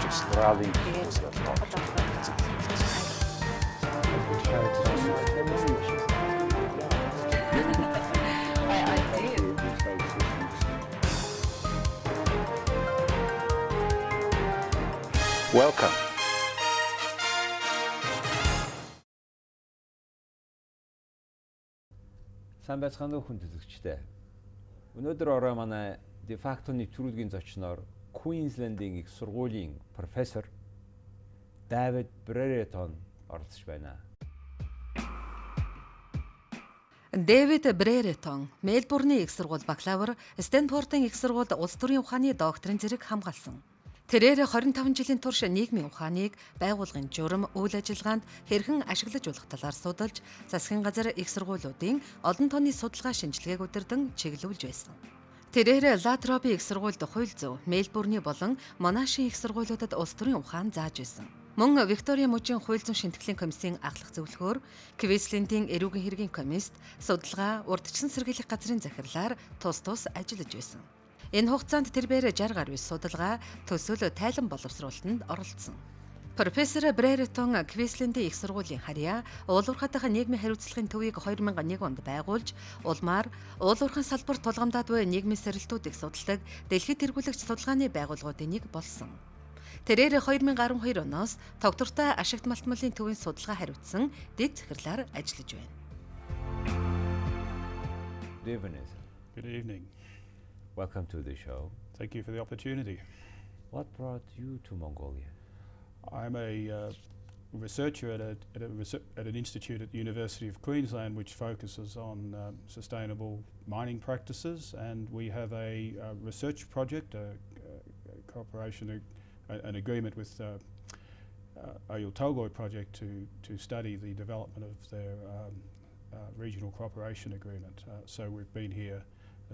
Ралын Welcome. Сайн байцгаана уу хүн төлөвчтэй. Өнөөдөр орой манай де факто нэвтрүүлгийн зочноор Квийнслэндийн их сургуулийн профессор Дэвид Брэрэтон оролцож байна. Дэвид Брэрэтон Мэлбурны их сургууль бакалавр, Стэнфордын их сургуульд Улс Төрийн Ухааны докторын зэрэг хамгаалсан. Тэрээр 25 жилийн турш нийгмийн ухааныг байгууллагын журам, үйл ажиллагаанд хэрхэн ашиглаж болох талаар судалж, засгийн газар их сургуулиудын олон тооны судалгаа шинжилгээг удирдан чиглүүлж байсан. Тэрээр Ла Троби их сургуульд хууль зүйн, Мэлбурны болон Монашийн их сургуулиудад улс төрийн ухаан зааж байсан. Мөн Викториа мужийн хууль зүйн шинтгэлийн комиссийн ахлах зөвлөхөөр Квийнслэндийн эрүүгийн хэргийн комист судалгаа, урьдчилан сэргийлэх газрын захирлаар тус ажиллаж байсан. Энэ хугацаанд тэрээр 60 гаруй судалгаа, төсөл, тайлан боловсруулалтанд оролцсон. Профессор Brereton Квийнслэндийн их сургуулийн харьяа уулуурхай дахь нийгмийн хариуцлагын төвийг 2001 онд байгуулж, улмаар уулуурхайн салбарт тулгамдаад буй нийгмийн сэрэлтүүдийг судалдаг дэлхийд тэргүүлэгч судалгааны байгууллагуудын нэг болсон. Тэрээр 2012 оноос доктортой ашигт малтмалын төвийн судалгаа хариуцсан дэд захирлаар ажиллаж байна. Good evening. Welcome to the show. Thank you for the opportunity. What brought you to Mongolia? I'm a researcher at an institute at the University of Queensland which focuses on sustainable mining practices, and we have a research project, a cooperation, an agreement with Uls Төрийн project to study the development of their regional cooperation agreement. So we've been here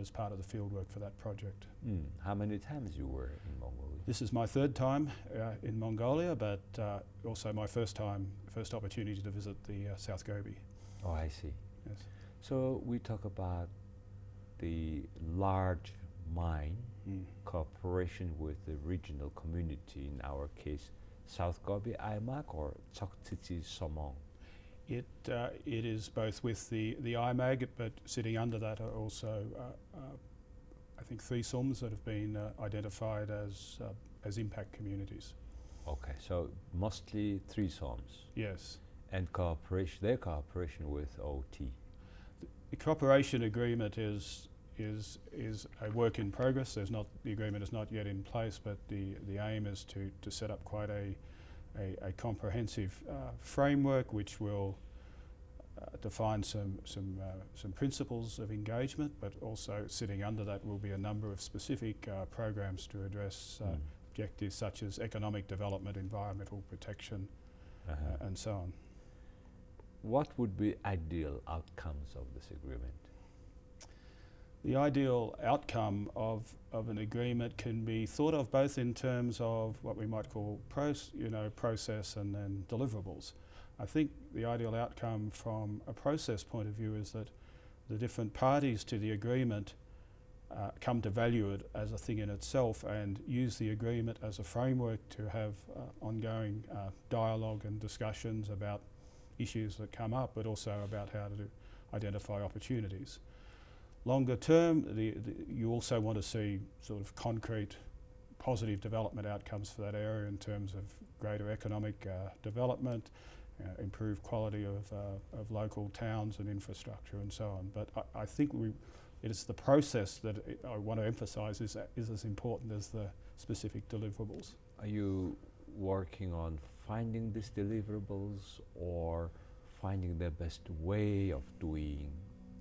as part of the fieldwork for that project. How many times you were in Mongolia? This is my third time in Mongolia, but also my first opportunity to visit the South Gobi. Oh, I see. Yes. So we talk about the large mine cooperation with the regional community, in our case, South Gobi, IMAC, or Tsoktsitsi Somong. It is both with the IMAG, but sitting under that are also, I think, 3 SOMs that have been identified as impact communities. Okay, so mostly 3 SOMs. Yes. And their cooperation with OT. The cooperation agreement is a work in progress. The agreement is not yet in place, but the aim is to set up quite a comprehensive framework which will define some principles of engagement, but also sitting under that will be a number of specific programs to address objectives such as economic development, environmental protection, and so on. What would be ideal outcomes of this agreement? The ideal outcome of an agreement can be thought of both in terms of what we might call process and then deliverables. I think the ideal outcome from a process point of view is that the different parties to the agreement come to value it as a thing in itself and use the agreement as a framework to have ongoing dialogue and discussions about issues that come up, but also about how to identify opportunities. Longer term, you also want to see sort of concrete positive development outcomes for that area in terms of greater economic development, improved quality of local towns and infrastructure and so on. But I think it is the process that I want to emphasise is as important as the specific deliverables. Are you working on finding these deliverables or finding the best way of doing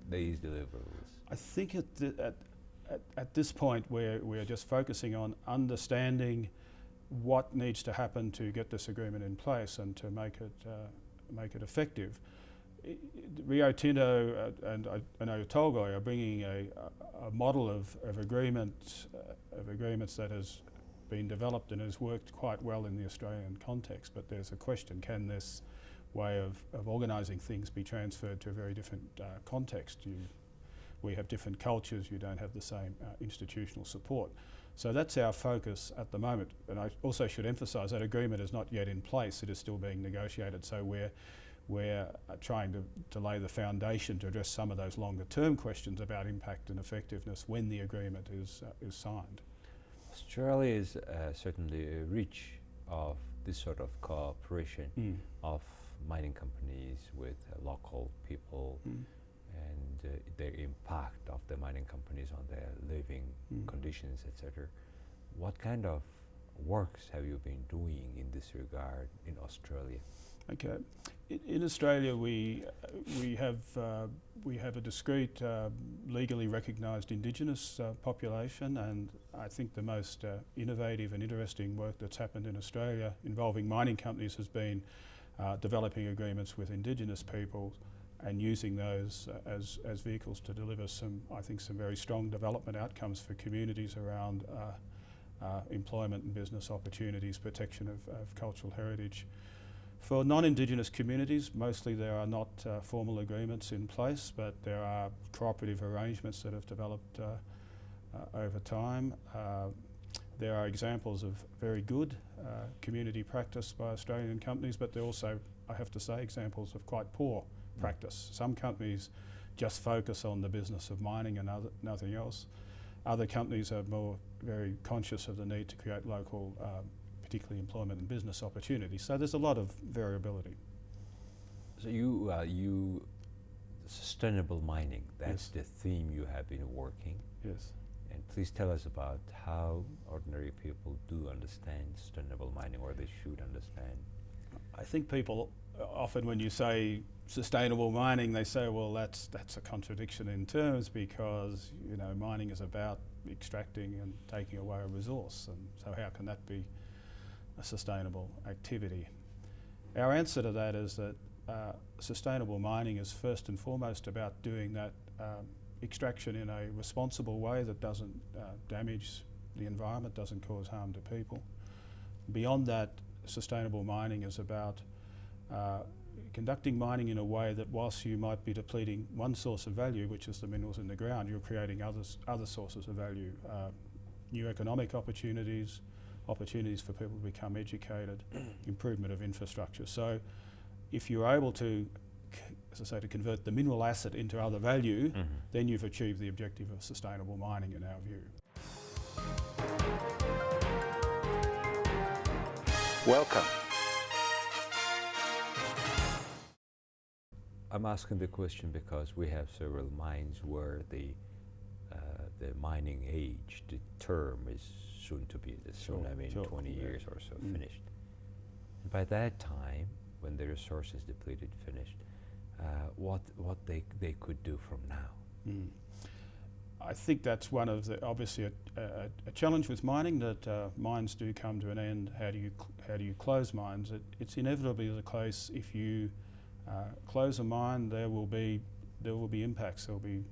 these deliverables? I think at this point we're just focusing on understanding what needs to happen to get this agreement in place and to make it effective. Rio Tinto and Ulls are bringing a model of agreements that has been developed and has worked quite well in the Australian context. But there's a question: can this way of organising things be transferred to a very different context? We have different cultures. You don't have the same institutional support. So that's our focus at the moment. And I also should emphasise that agreement is not yet in place. It is still being negotiated. So we're trying to lay the foundation to address some of those longer term questions about impact and effectiveness when the agreement is signed. Australia is certainly rich of this sort of cooperation of mining companies with local people and the impact of the mining companies on their living conditions, etc. What kind of works have you been doing in this regard in Australia? Okay, in Australia we have a discrete legally recognised Indigenous population, and I think the most innovative and interesting work that's happened in Australia involving mining companies has been developing agreements with Indigenous peoples and using those as vehicles to deliver some very strong development outcomes for communities around employment and business opportunities, protection of cultural heritage. For non-Indigenous communities, mostly there are not formal agreements in place, but there are cooperative arrangements that have developed over time. There are examples of very good community practice by Australian companies, but there are also, I have to say, examples of quite poor practice. Some companies just focus on the business of mining and nothing else. Other companies are very conscious of the need to create local, particularly employment and business opportunities. So there's a lot of variability. So sustainable mining, that's the theme you have been working. Yes. And please tell us about how ordinary people do understand sustainable mining, or they should understand. I think people often, when you say sustainable mining, they say, well, that's a contradiction in terms, because mining is about extracting and taking away a resource, and so how can that be a sustainable activity? Our answer to that is that sustainable mining is first and foremost about doing that extraction in a responsible way that doesn't damage the environment, doesn't cause harm to people. Beyond that, sustainable mining is about conducting mining in a way that, whilst you might be depleting one source of value, which is the minerals in the ground, you're creating other sources of value, new economic opportunities for people to become educated, improvement of infrastructure. So if you're able to, as I say, to convert the mineral asset into other value, then you've achieved the objective of sustainable mining in our view. Welcome. I'm asking the question because we have several mines where the mining age, the term is soon to be, in 20 years or so, finished. And by that time, when the resource is depleted, finished, what they could do from now? I think that's one of the, obviously a challenge with mining, that mines do come to an end. How do you close mines? It's inevitably the case, if you close a mine, there will be impacts. There will be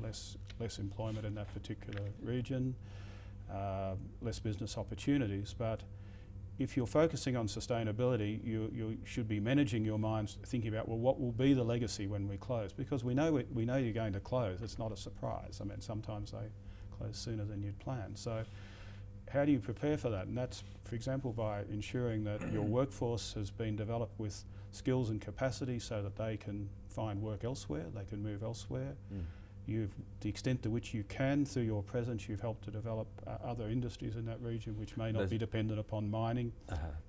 less employment in that particular region, less business opportunities. But if you're focusing on sustainability, you should be managing your mines, thinking about, well, what will be the legacy when we close? Because we know you're going to close. It's not a surprise. I mean, sometimes they close sooner than you'd planned. So how do you prepare for that? And that's, for example, by ensuring that your workforce has been developed with skills and capacity so that they can find work elsewhere, they can move elsewhere. The extent to which you can, through your presence, you've helped to develop other industries in that region which may not be dependent upon mining.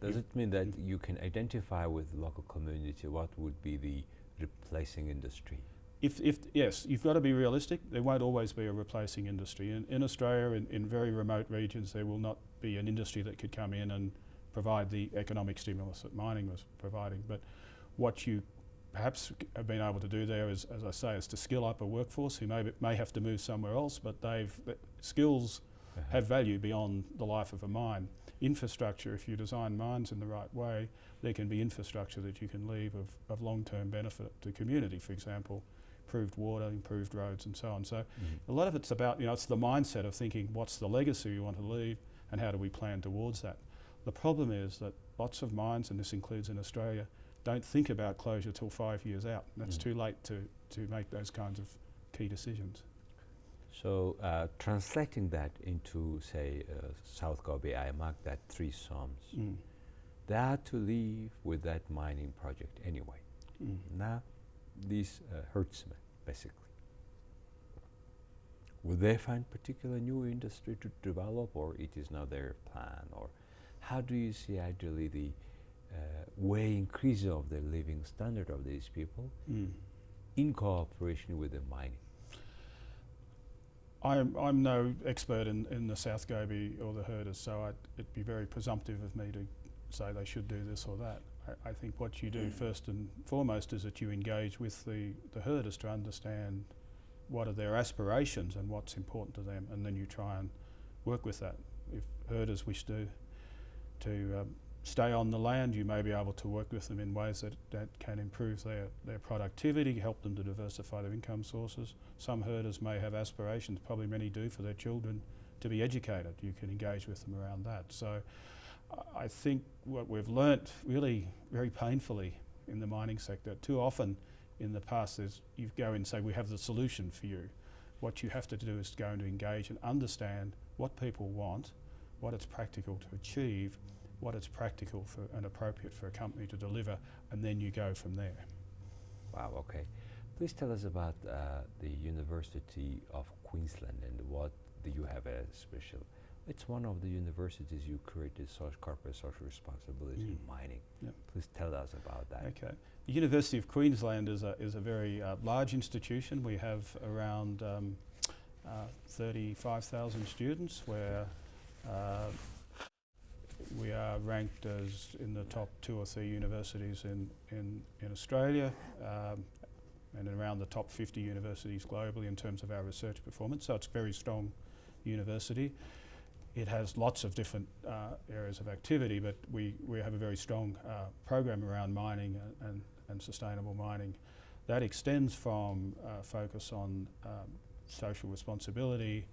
Does it mean that you can identify with the local community what would be the replacing industry? Yes, you've got to be realistic. There won't always be a replacing industry. In Australia, in very remote regions, there will not be an industry that could come in and provide the economic stimulus that mining was providing. But what you perhaps have been able to do there is, as I say, is to skill up a workforce who may have to move somewhere else, but skills have value beyond the life of a mine. Infrastructure, if you design mines in the right way, there can be infrastructure that you can leave of long-term benefit to community, for example, improved water, improved roads and so on. So a lot of it's about, it's the mindset of thinking, what's the legacy you want to leave and how do we plan towards that? The problem is that lots of mines, and this includes in Australia, don't think about closure till 5 years out. That's too late to make those kinds of key decisions. So translating that into, say, South Gobi, I marked that 3 sums. They had to leave with that mining project anyway. Now, these herdsmen, basically. Will they find particular new industry to develop, or it is not their plan? Or how do you see actually the way increase of the living standard of these people in cooperation with the mining? I'm no expert in the South Gobi or the herders, so it'd be very presumptive of me to say they should do this or that. I think what you do first and foremost is that you engage with the herders to understand what are their aspirations and what's important to them, and then you try and work with that. If herders wish to stay on the land, you may be able to work with them in ways that can improve their productivity, help them to diversify their income sources. Some herders may have aspirations, probably many do, for their children to be educated. You can engage with them around that. So I think what we've learnt really very painfully in the mining sector, too often in the past, is you go and say, we have the solution for you. What you have to do is to go and engage and understand what people want, what it's practical to achieve, what it's practical for and appropriate for a company to deliver, and then you go from there. Wow, okay. Please tell us about the University of Queensland and what do you have as special. It's one of the universities you created corporate social responsibility in mining. Yep. Please tell us about that. Okay. The University of Queensland is a very large institution. We have around 35,000 students, where we are ranked as in the top 2 or 3 universities in Australia, and around the top 50 universities globally in terms of our research performance. So it's a very strong university. It has lots of different areas of activity, but we have a very strong program around mining and sustainable mining. That extends from focus on social responsibility,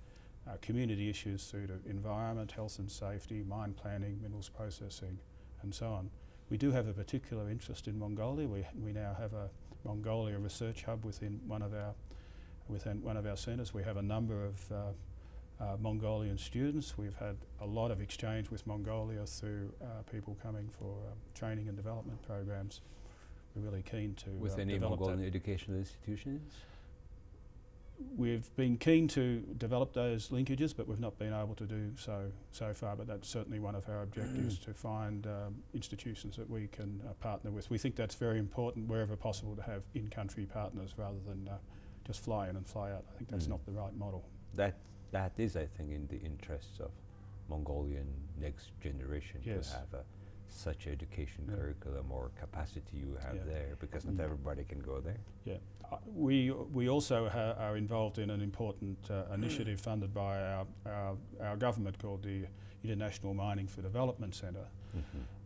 community issues through to environment, health and safety, mine planning, minerals processing, and so on. We do have a particular interest in Mongolia. We now have a Mongolia research hub within one of our centres. We have a number of Mongolian students. We've had a lot of exchange with Mongolia through people coming for training and development programs. We're really keen to with any Mongolian educational institutions? We've been keen to develop those linkages, but we've not been able to do so far. But that's certainly one of our objectives, to find institutions that we can partner with. We think that's very important wherever possible, to have in-country partners rather than just fly in and fly out. I think that's not the right model. That is, I think, in the interests of Mongolian next generation, to have such education curriculum or capacity you have there, because not everybody can go there. Yeah. We also are involved in an important initiative funded by our government called the International Mining for Development Centre,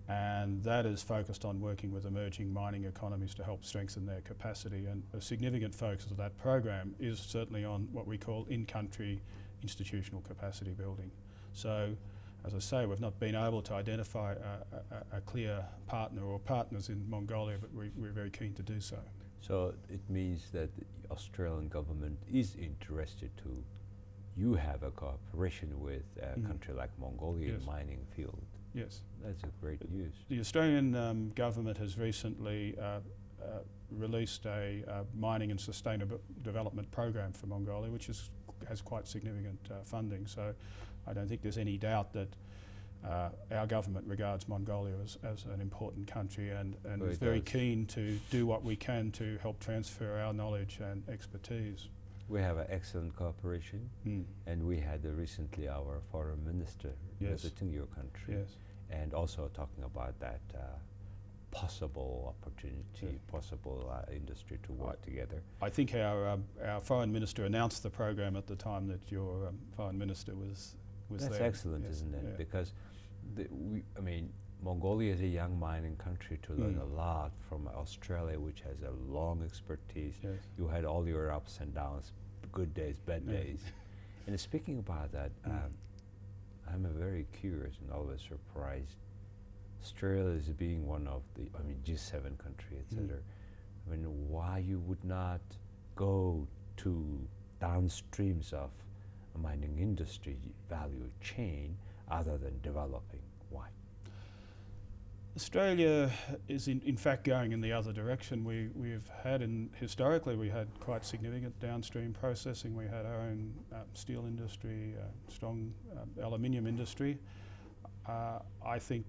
and that is focused on working with emerging mining economies to help strengthen their capacity. And a significant focus of that program is certainly on what we call in-country institutional capacity building. So, as I say, we've not been able to identify a clear partner or partners in Mongolia, but we're very keen to do so. So it means that the Australian government is interested to you have a cooperation with a country like Mongolia in mining field. Yes. That's a great news. The Australian government has recently released a mining and sustainable development program for Mongolia, which has quite significant funding. So I don't think there's any doubt that our government regards Mongolia as an important country, and is very keen to do what we can to help transfer our knowledge and expertise. We have an excellent cooperation, and we had recently our foreign minister visiting your country, and also talking about that possible opportunity, possible industry to work together. I think our foreign minister announced the program at the time that your foreign minister was That's there. excellent, isn't it? Because Mongolia is a young mining country, to learn a lot from Australia, which has a long expertise. You had all your ups and downs, good days, bad days. And speaking about that, I'm very curious and always surprised. Australia is being one of the, G7 country, etc. Why you would not go to downstreams of a mining industry value chain other than developing? Why? Australia is in fact going in the other direction. We've had historically we had quite significant downstream processing. We had our own steel industry, strong aluminium industry. I think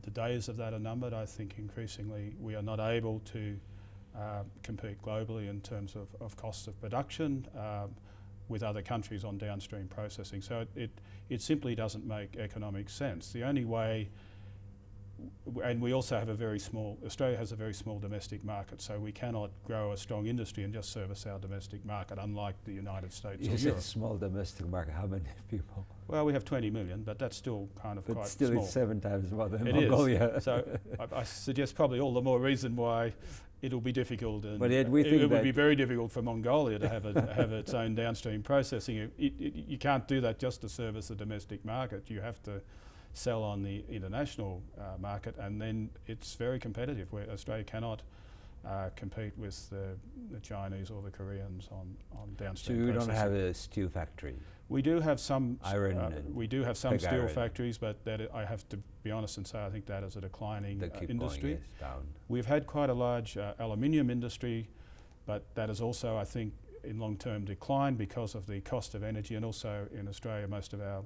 the days of that are numbered. I think increasingly we are not able to compete globally in terms of costs of production with other countries on downstream processing. So it simply doesn't make economic sense. The only way, and we also have Australia has a very small domestic market, so we cannot grow a strong industry and just service our domestic market, unlike the United States or You Europe. said small domestic market, how many people? Well, we have 20 million, but that's still kind of But quite still small. it's 7 times more than It Mongolia. is. So I suggest probably all the more reason why it'll be difficult, and But yet we think it would that be very difficult for Mongolia to have its own downstream processing. You can't do that just to service the domestic market. You have to sell on the international market, and then it's very competitive, where Australia cannot compete with the Chinese or the Koreans on So downstream you processing. don't have a steel factory? We do have some Iron and we do have some pig steel iron. factories, but I have to be honest and say I think that is a declining They keep industry. going, yes, down. We've had quite a large aluminium industry, but that is also, I think, in long-term decline because of the cost of energy, and also in Australia most of our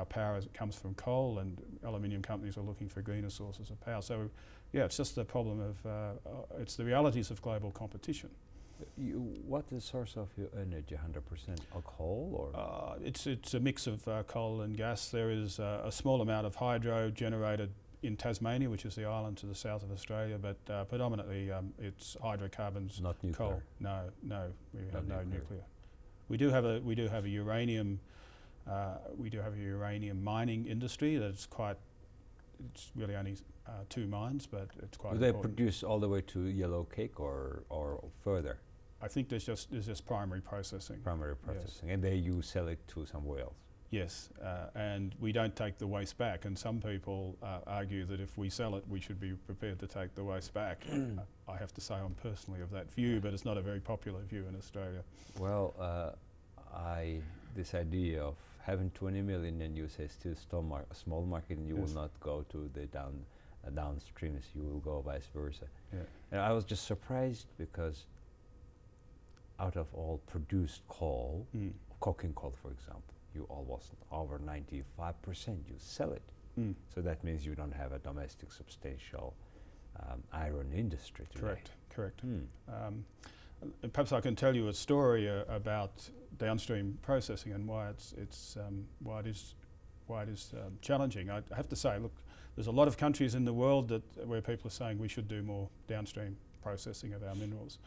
power comes from coal, and aluminium companies are looking for greener sources of power. So yeah, it's just the problem of it's the realities of global competition. What is the source of your energy? 100% coal, or? It's a mix of coal and gas. There is a small amount of hydro generated in Tasmania, which is the island to the south of Australia, but predominantly it's hydrocarbons. Not nuclear? Coal. No, we have no nuclear. We do have a uranium. We do have a uranium mining industry that's it's really only 2 mines, but it's quite Do they important. produce all the way to yellow cake or further? I think there's just primary processing. Primary processing, and you sell it to somewhere else? Yes, and we don't take the waste back, and some people argue that if we sell it, we should be prepared to take the waste back. I have to say I'm personally of that view, but it's not a very popular view in Australia. Well, this idea of having 20 million and you say still small market, and you Yes. will not go to the downstreams, you will go vice versa. Yeah. And I was just surprised because out of all produced coal, coking coal for example, you almost over 95% you sell it. So that means you don't have a domestic substantial iron industry today. Correct. Perhaps I can tell you a story about downstream processing and why it is challenging. I have to say, look, there's a lot of countries in the world where people are saying we should do more downstream processing of our minerals.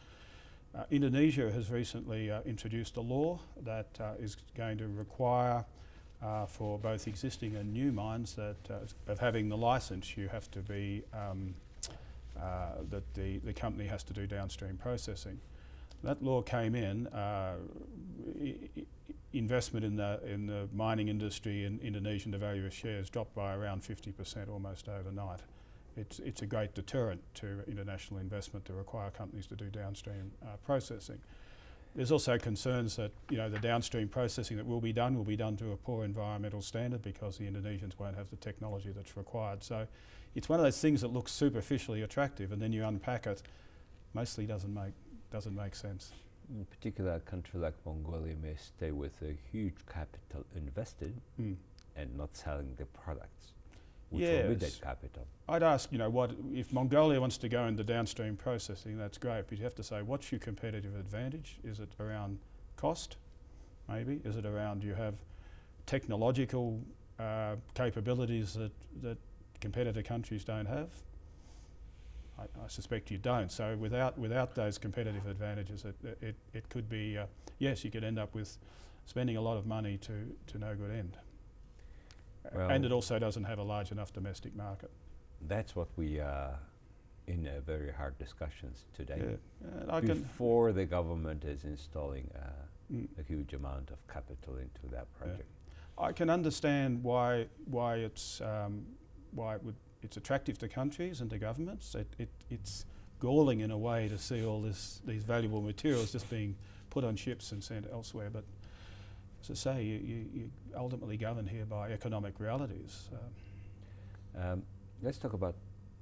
Indonesia has recently introduced a law that is going to require for both existing and new mines that of having the license, you have to be that the company has to do downstream processing. That law came in. Investment in the mining industry in Indonesia, the value of shares dropped by around 50% almost overnight. It's a great deterrent to international investment to require companies to do downstream processing. There's also concerns that the downstream processing that will be done to a poor environmental standard because the Indonesians won't have the technology that's required. So it's one of those things that looks superficially attractive, and then you unpack it, mostly doesn't make sense. In particular, a country like Mongolia may stay with a huge capital invested and not selling the products, which will be that capital. I'd ask, what if Mongolia wants to go into downstream processing? That's great, but you have to say, what's your competitive advantage? Is it around cost? Maybe is it around you have technological capabilities that competitor countries don't have? I suspect you don't. So without those competitive advantages, it could be yes, you could end up with spending a lot of money to no good end. Well, and it also doesn't have a large enough domestic market. That's what we are in very hard discussions today. Yeah. Before the government is installing a huge amount of capital into that project. Yeah. I can understand why it's attractive to countries and to governments. It's galling in a way to see all these valuable materials just being put on ships and sent elsewhere. But as I say, you ultimately governed here by economic realities. Let's talk about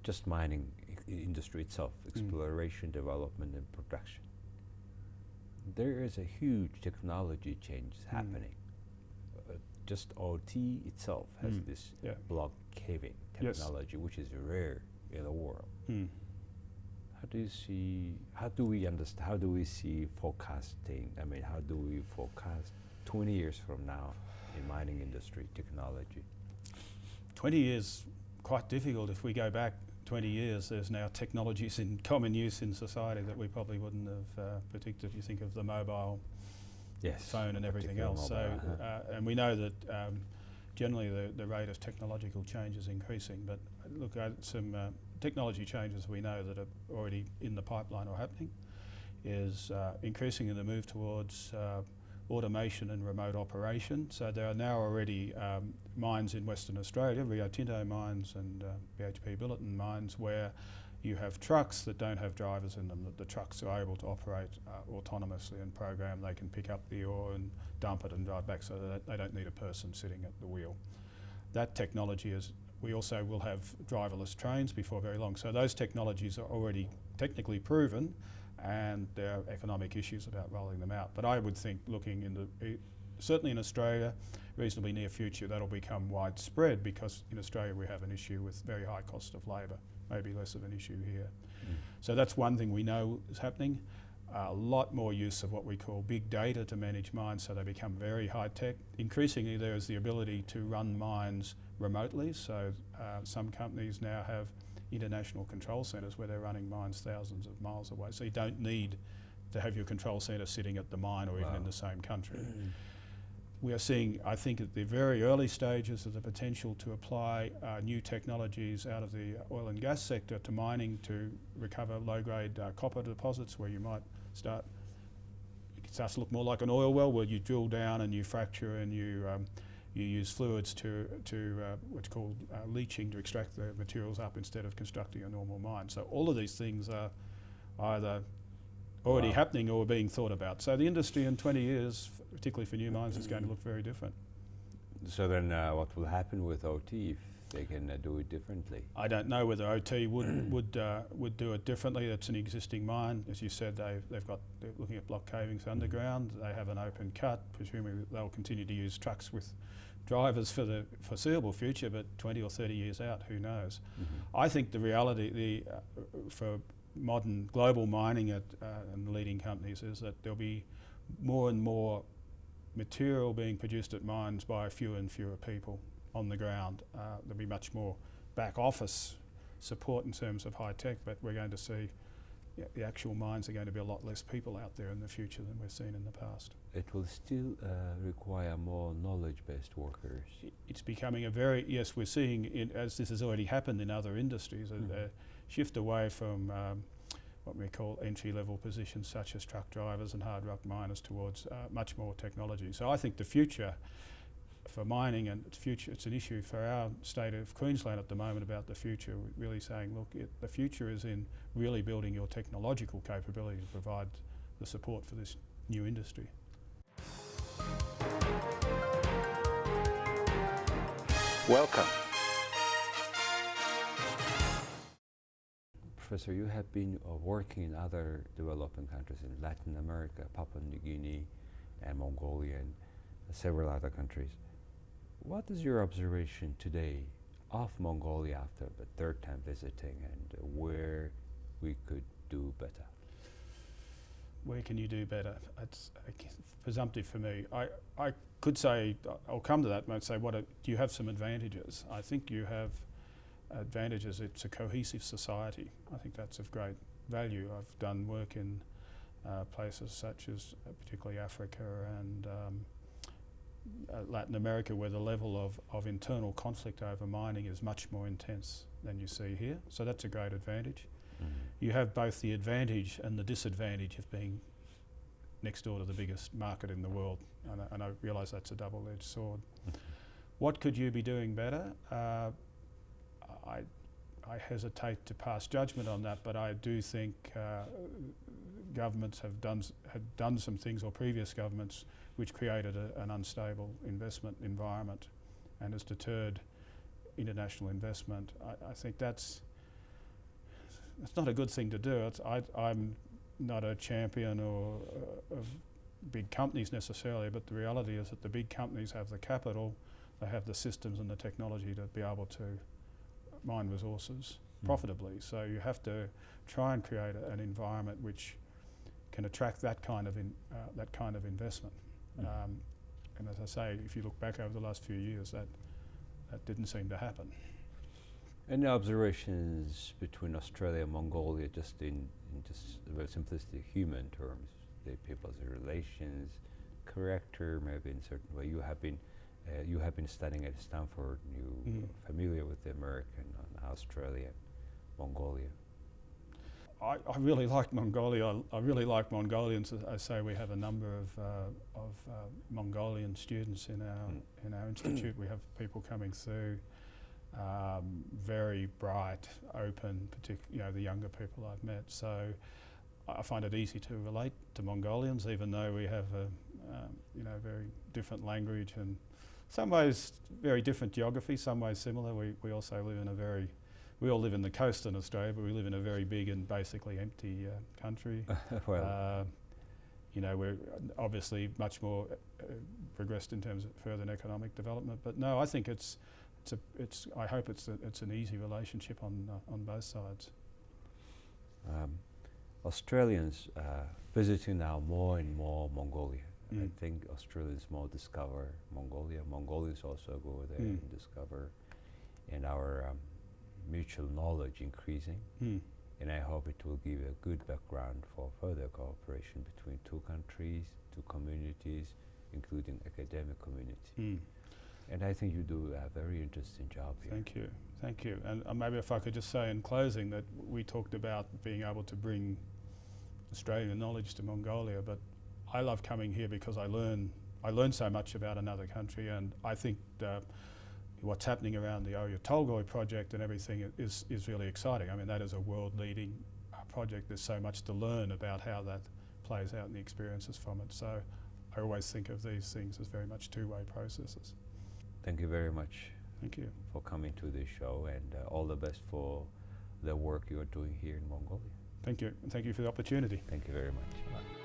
just mining industry itself, exploration, development and production. There is a huge technology change happening. Just OT itself has this block caving technology, which is rare in the world. How do we understand, how do we see forecasting? I mean, how do we forecast 20 years from now in mining industry technology? 20 years, quite difficult. If we go back 20 years, there's now technologies in common use in society that we probably wouldn't have predicted. You think of the mobile phone and everything else. And we know that generally the rate of technological change is increasing, but look at some technology changes we know that are already in the pipeline or happening is increasing in the move towards automation and remote operation. So there are now already mines in Western Australia, Rio Tinto mines and BHP Billiton mines, where you have trucks that don't have drivers in them, that the trucks are able to operate autonomously and program. They can pick up the ore and dump it and drive back, so that they don't need a person sitting at the wheel. That technology is, we also will have driverless trains before very long. So those technologies are already technically proven, and there are economic issues about rolling them out. But I would think, looking in the, certainly in Australia, reasonably near future, that'll become widespread, because in Australia we have an issue with very high cost of labour, maybe less of an issue here. So that's one thing we know is happening. A lot more use of what we call big data to manage mines, so they become very high tech. Increasingly there is the ability to run mines remotely, so some companies now have international control centres where they're running mines thousands of miles away, so you don't need to have your control centre sitting at the mine or even in the same country. We are seeing, I think, at the very early stages of the potential to apply new technologies out of the oil and gas sector to mining to recover low-grade copper deposits, where you might start, it starts to look more like an oil well, where you drill down and you fracture and you use fluids to what's called leaching to extract the materials up instead of constructing a normal mine. So all of these things are either already happening or being thought about. So the industry in 20 years, particularly for new mines, is going to look very different. So then what will happen with OT if they can do it differently? I don't know whether OT would do it differently. It's an existing mine. As you said, they're looking at block cavings underground. They have an open cut. Presumably they'll continue to use trucks with drivers for the foreseeable future, but 20 or 30 years out, who knows? I think the reality for modern global mining and the leading companies is that there'll be more and more material being produced at mines by fewer and fewer people on the ground. There'll be much more back office support in terms of high tech, but we're going to see the actual mines are going to be a lot less people out there in the future than we've seen in the past. It will still require more knowledge-based workers. It's becoming a very, yes, we're seeing, as this has already happened in other industries, a shift away from what we call entry-level positions such as truck drivers and hard rock miners towards much more technology. So I think the future for mining, and it's an issue for our state of Queensland at the moment about the future, really saying, look, the future is in really building your technological capability to provide the support for this new industry. Welcome. Professor, you have been working in other developing countries in Latin America, Papua New Guinea and Mongolia and several other countries. What is your observation today of Mongolia after the third time visiting, and where we could do better? Where can you do better? It's presumptive for me. I could say, I'll come to that and say, do you have some advantages? I think you have advantages. It's a cohesive society. I think that's of great value. I've done work in places such as particularly Africa and Latin America, where the level of internal conflict over mining is much more intense than you see here. So that's a great advantage. You have both the advantage and the disadvantage of being next door to the biggest market in the world, and I realise that's a double-edged sword. What could you be doing better? I I hesitate to pass judgment on that, but I do think governments had done some things, or previous governments, which created an unstable investment environment and has deterred international investment. I think that's not a good thing to do. I'm not a champion of big companies necessarily, but the reality is that the big companies have the capital, they have the systems and the technology to be able to mine resources profitably. So you have to try and create an environment which can attract that kind of investment. And as I say, if you look back over the last few years, that didn't seem to happen. Any observations between Australia and Mongolia, just in just very simplistic human terms, the people's relations, character, maybe in a certain way? You have been studying at Stanford. You're familiar with the American and Australia, Mongolia. I really like Mongolia. I really like Mongolians. As I say, we have a number of Mongolian students in our institute. We have people coming through, very bright, open, particularly the younger people I've met. So I find it easy to relate to Mongolians, even though we have a very different language and some ways very different geography, some ways similar. We also live in we all live in the coast in Australia, but we live in a very big and basically empty country. Well, we're obviously much more progressed in terms of further economic development. But no, I think I hope it's an easy relationship on both sides. Australians visiting now more and more Mongolia. I think Australians more discover Mongolia. Mongolians also go there and discover, and our mutual knowledge increasing. And I hope it will give a good background for further cooperation between two countries, two communities, including academic community. And I think you do a very interesting job here. Thank you. And maybe if I could just say in closing that we talked about being able to bring Australian knowledge to Mongolia, but I love coming here because I learn so much about another country, and I think what's happening around the Oyu Tolgoi project and everything is really exciting. I mean, that is a world-leading project. There's so much to learn about how that plays out and the experiences from it. So I always think of these things as very much two-way processes. Thank you very much. Thank you for coming to this show, and all the best for the work you are doing here in Mongolia. Thank you, and thank you for the opportunity. Thank you very much. Bye.